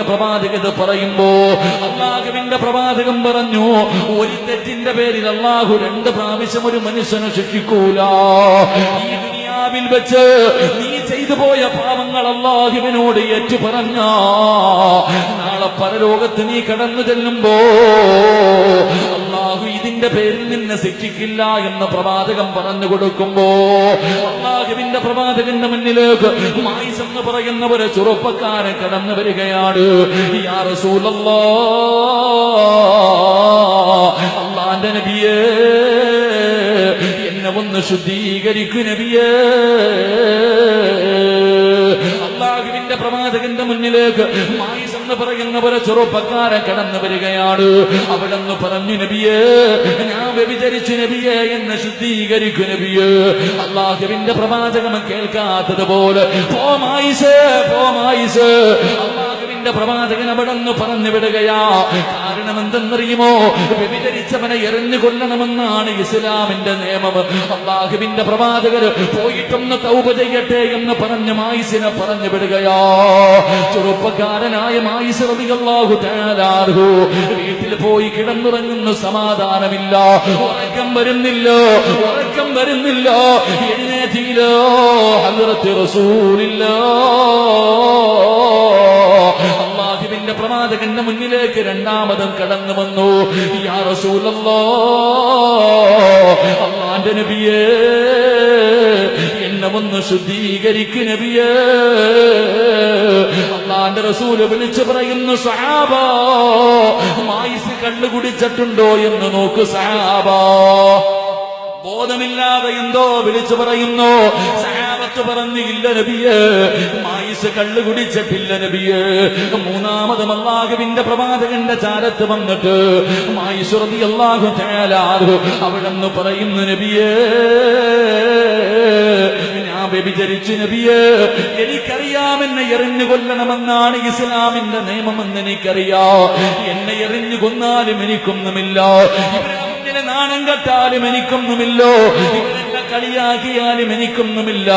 പ്രവാചകത് പറയുമ്പോ അല്ലാഹുവിന്റെ പ്രവാചകൻ പറഞ്ഞു, ഒരു തെറ്റിന്റെ പേരിൽ അല്ലാഹു 2 പ്രാവശ്യം ഒരു മനുഷ്യനെ ശിക്ഷിക്കൂല. ഈ ദുനിയാവിൽ വെച്ച് നീ ചെയ്തു പോയ പാവങ്ങൾ അല്ലാഹുവിനോട് ഏറ്റു പറഞ്ഞ നാളെ പരലോകത്ത് നീ കടന്നു ചെല്ലുമ്പോ അല്ലാഹു ഇതിന്റെ പേരിൽ നിന്നെ ശിക്ഷിക്കില്ല എന്ന് പ്രവാചകൻ പറഞ്ഞു കൊടുക്കുമ്പോ അല്ലാഹുവിന്റെ പ്രവാചകന്റെ മുന്നിലേക്ക് മായിസ് എന്ന് പറയുന്ന ഒരു ചെറുപ്പക്കാരൻ കടന്നു വരികയാണ്. യാ റസൂലല്ലാഹ്, അല്ലാഹുവിന്റെ നബിയേ, എന്നെ ഒന്ന് ശുദ്ധീകരിക്കൂ നബിയേ. അല്ലാഹുവിന്റെ പ്രവാചകന്റെ മുന്നിലേക്ക് മായിസ് എന്ന് പറയുന്ന ഒരു ചെറുപ്പക്കാരൻ കടന്നു വരികയാണ്. അവിടെ നിന്ന് പറഞ്ഞു, നബിയേ, ഞാൻ വ്യഭിചരിച്ചു നബിയേ, എന്നെ ശുദ്ധീകരിക്കൂ നബിയേ. അല്ലാഹുവിന്റെ പ്രവാചകൻ കേൾക്കാത്തതുപോലെ പോ മായിസ്, പോ മായിസ്. അല്ലാഹുവിന്റെ പ്രവാചകൻ അവിടെ നിന്ന് പറഞ്ഞു വിടുകയാ. കാരണം എന്തെന്നറിയുമോ? വ്യഭിചരിച്ചവനെ എറിഞ്ഞു കൊല്ലണമെന്നാണ് ഇസ്ലാമിന്റെ നിയമം. അല്ലാഹുവിന്റെ പ്രവാചകർ പോയിട്ടൊന്ന് തൗബ ചെയ്യട്ടെ എന്ന് പറഞ്ഞ് മായിസിനെ പറഞ്ഞു വിടുകയാ. ചെറുപ്പക്കാരനായ മായിസ് റളിയല്ലാഹു തആല അൻഹു വീട്ടിൽ പോയി കിടന്നുറങ്ങുന്ന സമാധാനമില്ല, ഉറക്കം വരുന്നില്ല, ഉറക്കം വരുന്നില്ല. എഴുന്നേറ്റില്ല. ഹദ്റത്ത് റസൂലില്ലാഹ് അല്ലാഹുവിന്റെ പ്രവാചകന്റെ മുന്നിലേക്ക് രണ്ടാമതും കടന്നു വന്നു. യാ റസൂലല്ലാഹ്, അല്ലാഹുവിന്റെ നബിയേ, എന്നെ ഒന്ന് ശുദ്ധീകരിക്കൂ നബിയേ. അല്ലാഹുവിന്റെ റസൂല് വിളിച്ചു പറയുന്നു, സഹാബ, മായിസ് കള്ളു കുടിച്ചിട്ടുണ്ടോ എന്ന് നോക്ക് സഹാബ. ബോധമില്ലാതെ എന്തോ വിളിച്ചു പറയുന്നു. സഹാബത്ത് പറഞ്ഞു, ഇല്ല നബിയേ, മായിസ് കള്ളു കുടിച്ചിട്ടില്ല നബിയേ. മൂന്നാമതും അല്ലാഹുവിന്റെ പ്രവാചകന്റെ ചാരത്ത് വന്നിട്ട് മായിസ് റളിയല്ലാഹു തആല അൻഹു അവിടെ നിന്ന് പറയുന്നു, നബിയേ, ഞാൻ വ്യഭിചരിച്ചു നബിയേ. എനിക്കറിയാം എന്നെ എറിഞ്ഞു കൊല്ലണമെന്നാണ് ഇസ്ലാമിന്റെ നിയമമെന്ന് എനിക്കറിയാം. എന്നെ എറിഞ്ഞു കൊന്നാലും എനിക്കൊന്നുമില്ല, ഇവരെ നാണം കെട്ടാലും എനിക്കൊന്നുമില്ലോ, ഇവരെന്നെ കളിയാക്കിയാലും എനിക്കൊന്നുമില്ല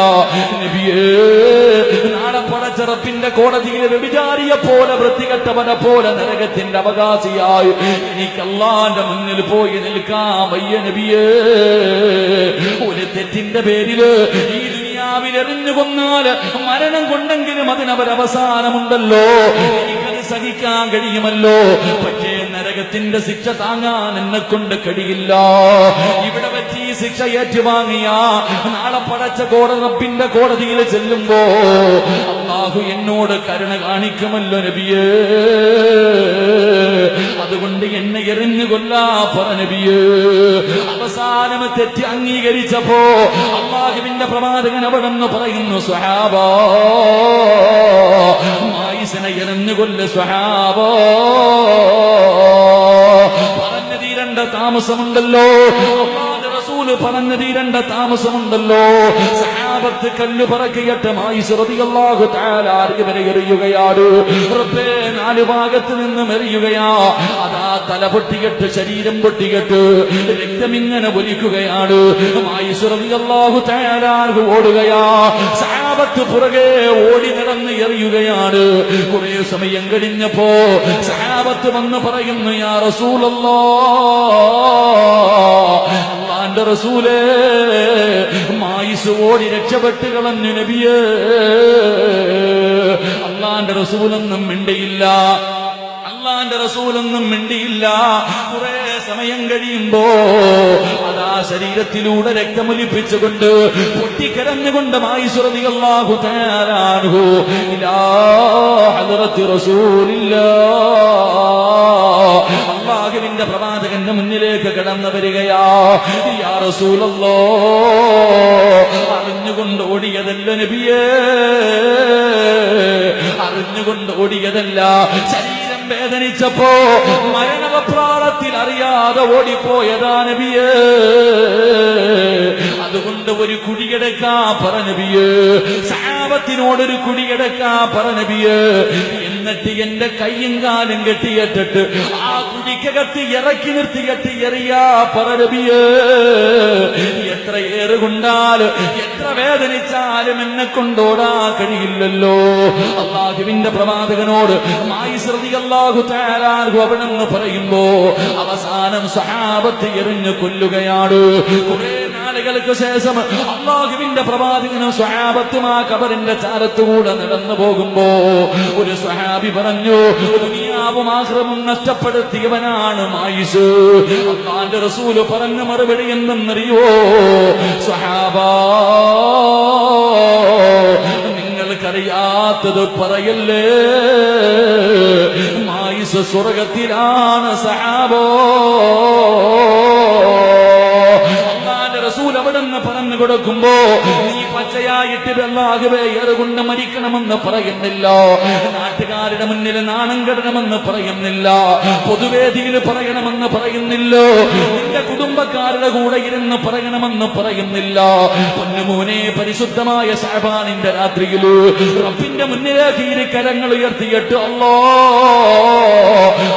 നബിയേ. നാളെ പടച്ചറപ്പിന്റെ കോടതിയിൽ വ്യഭിചാരിയെ പോലെ വൃത്തികെട്ടവനെ പോലെ നരകത്തിന്റെ അവകാശിയായി എനിക്ക് അല്ലാഹുവിന്റെ മുന്നിൽ പോയി നിൽക്കാൻ വയ്യ നബിയേ. ഒരു തെറ്റിന്റെ പേരില് ഈ ദുനിയാവിലെറിഞ്ഞു കൊന്നാൽ മരണം കൊണ്ടെങ്കിലും അതിനവരവസാനമുണ്ടല്ലോ, എനിക്കത് സഹിക്കാൻ കഴിയുമല്ലോ. പക്ഷേ നരകത്തിന്റെ ശിക്ഷ താങ്ങാൻ എന്നെ കൊണ്ട് കഴിയില്ല. ഇവിടെ വെച്ച് ഈ ശിക്ഷ ഏറ്റുവാങ്ങിയ നാളെ പടച്ച റബ്ബിന്റെ കോടതിയിൽ ചെല്ലുമ്പോ അല്ലാഹു എന്നോട് കരുണ കാണിക്കുമല്ലോ നബിയേ. അതുകൊണ്ട് എന്നെ എറിഞ്ഞു കൊല്ലാ പറ നബിയേ. അവസാനം തെറ്റ് അംഗീകരിച്ചപ്പോ അല്ലാഹുവിന്റെ പ്രവാചകൻ അവിടെ നിന്ന് പറയുന്നു, സ്വഹാബാ, മായിസിനെ എറിഞ്ഞു കൊല്ല് സ്വഹാബാ. പറഞ്ഞു തീരേണ്ട താമസമുണ്ടല്ലോ, അല്ലാഹുവിന്റെ റസൂല് പറഞ്ഞു തീരേണ്ട താമസമുണ്ടല്ലോ. സഹാബത്ത് കല്ല് പറക്കിയിട്ട് മായിസ് റളിയല്ലാഹു തആല അൻഹുവിനെ എറിയുകയാണ്. റബ്ബേ, 4 ഭാഗത്ത് നിന്നും എറിയുകയാ. അതാ തല പൊട്ടികെട്ട്, ശരീരം പൊട്ടികെട്ട്, രക്തമിങ്ങനെ ഒലിക്കുകയാണ്. മായിസ് റളിയല്ലാഹു തആല അൻഹു ഓടുകയാ. സഹാബത്ത് പുറകെ ഓടി നടന്ന് എറിയുകയാണ്. കുറെ സമയം കഴിഞ്ഞപ്പോ സഹാബത്ത് വന്ന് പറയുന്നു, യാ റസൂലല്ലാഹ്, അല്ലാഹുവിന്റെ റസൂലേ, മായിസ് ഓടി രക്ഷപ്പെട്ട് കളഞ്ഞു നബിയേ. അല്ലാഹുവിന്റെ റസൂലൊന്നും മിണ്ടിയില്ല, അല്ലാഹുവിന്റെ റസൂലൊന്നും മിണ്ടിയില്ല. കുറെ സമയം കഴിയുമ്പോ അതാ ശരീരത്തിലൂടെ രക്തമൊലിപ്പിച്ചുകൊണ്ട് പൊട്ടിക്കരഞ്ഞുകൊണ്ട് മായിസ് റളിയല്ലാഹു തആല അൻഹു ഇലാ ഹദ്റത്തി റസൂലില്ലാഹ് അല്ലാഹുവിന്റെ പ്രവാചകന്റെ മുന്നിലേക്ക് കടന്നു വരികയാ. യാ റസൂലല്ലാഹ്, അറിഞ്ഞുകൊണ്ട് ഓടിയതല്ല നബിയേ, അറിഞ്ഞുകൊണ്ട് ഓടിയതല്ല. ശരീരം വേദനിച്ചപ്പോ മരണവപ്രാളത്തിൽ അറിയാതെ ഓടിപ്പോയതാ നബിയേ. അതുകൊണ്ട് ഒരു കുഴിയെടുക്കാ പറഞ്ഞബിയേ, സഹാബത്തിനോടൊരു കുഴിയെടുക്കാ പറഞ്ഞബിയേ. എന്നിട്ട് എന്റെ കയ്യും കാലും കെട്ടിയിട്ടിട്ട് ആ കുഴിക്കകത്ത് ഇറക്കി നിർത്തിയിട്ട് എറിയാ പറഞ്ഞബിയേ. എത്ര ഏറുകൊണ്ടാലും എത്ര വേദനിച്ചാലും എന്നെ കൊണ്ടോടാ കഴിയില്ലല്ലോ. അല്ലാഹുവിന്റെ പ്രവാചകനോട് മായിസ് റളിയല്ലാഹു തആല അൻഹു അവിടെന്ന് പറയുമ്പോ അവസാനം സഹാബത്ത് എറിഞ്ഞു കൊല്ലുകയാണ്. കുറെ നാളുകൾക്ക് ശേഷം അല്ലാഹുവിന്റെ പ്രവാചകനും സ്വഹാബത്തും ആ ഖബറിന്റെ ചാരത്തുകൂടെ നടന്നു പോകുമ്പോ ഒരു സ്വഹാബി പറഞ്ഞു, ദുനിയാവും ആഖിറവും നഷ്ടപ്പെടുത്തിയവനാണ് മായിസ്. അല്ലാഹുവിന്റെ റസൂൽ പറഞ്ഞ മറുപടി എന്തെന്നറിയോ? സ്വഹാബാ, നിങ്ങൾക്കറിയാത്തത് പറയല്ലേ, മായിസ് സ്വർഗത്തിലാണ് സഹാബോ. റസൂൽ അവിടെന്ന് പറഞ്ഞു കൊടുക്കുമ്പോ നീ പച്ചയായിട്ട് അല്ലാഹുവേ ഏറുകൊണ്ട് മരിക്കണമെന്ന് പറയുന്നില്ല, നാട്ടുകാരുടെ മുന്നിൽ നാണം കെടണമെന്ന് പറയുന്നില്ല, പൊതുവേദിയിൽ പറയണമെന്ന് പറയുന്നില്ല, നിന്റെ കുടുംബക്കാരുടെ കൂടെ ഇരുന്ന് പറയണമെന്ന് പറയുന്നില്ല. പൊന്നുമോനെ, പരിശുദ്ധമായ ശഅബാനിന്റെ രാത്രിയിൽ റബ്ബിന്റെ മുന്നിലേക്ക് ഇരു കരങ്ങൾ ഉയർത്തിയിട്ട് അല്ലാ,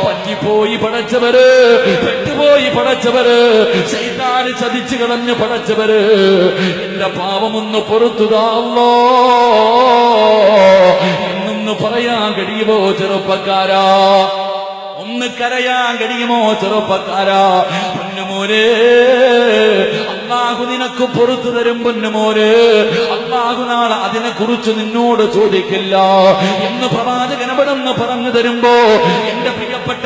പറ്റിപ്പോയി പടച്ചവര്, പെട്ടുപോയി പടച്ചവര്, ശൈത്താന് ചതിച്ചു കളഞ്ഞ് പടച്ചവര്, എന്റെ പാവമൊന്ന് പൊറുത്തുതാ അല്ലാ എന്നൊന്ന് പറയാൻ കഴിയുമോ ചെറുപ്പക്കാരാ? ഒന്ന് കരയാൻ കഴിയുമോ ചെറുപ്പക്കാരാ? പൊന്നുമോനെ, അല്ലാഹു നിനക്ക് പൊറുത്തു തരും പൊന്നുമോനെ. അല്ലാഹു നാളെ അതിനെ കുറിച്ച് നിന്നോട് ചോദിക്കില്ല എന്ന് പ്രവാചകൻ അവിടെ നിന്ന് പറഞ്ഞു തരുമ്പോ എന്റെ പ്രിയപ്പെട്ട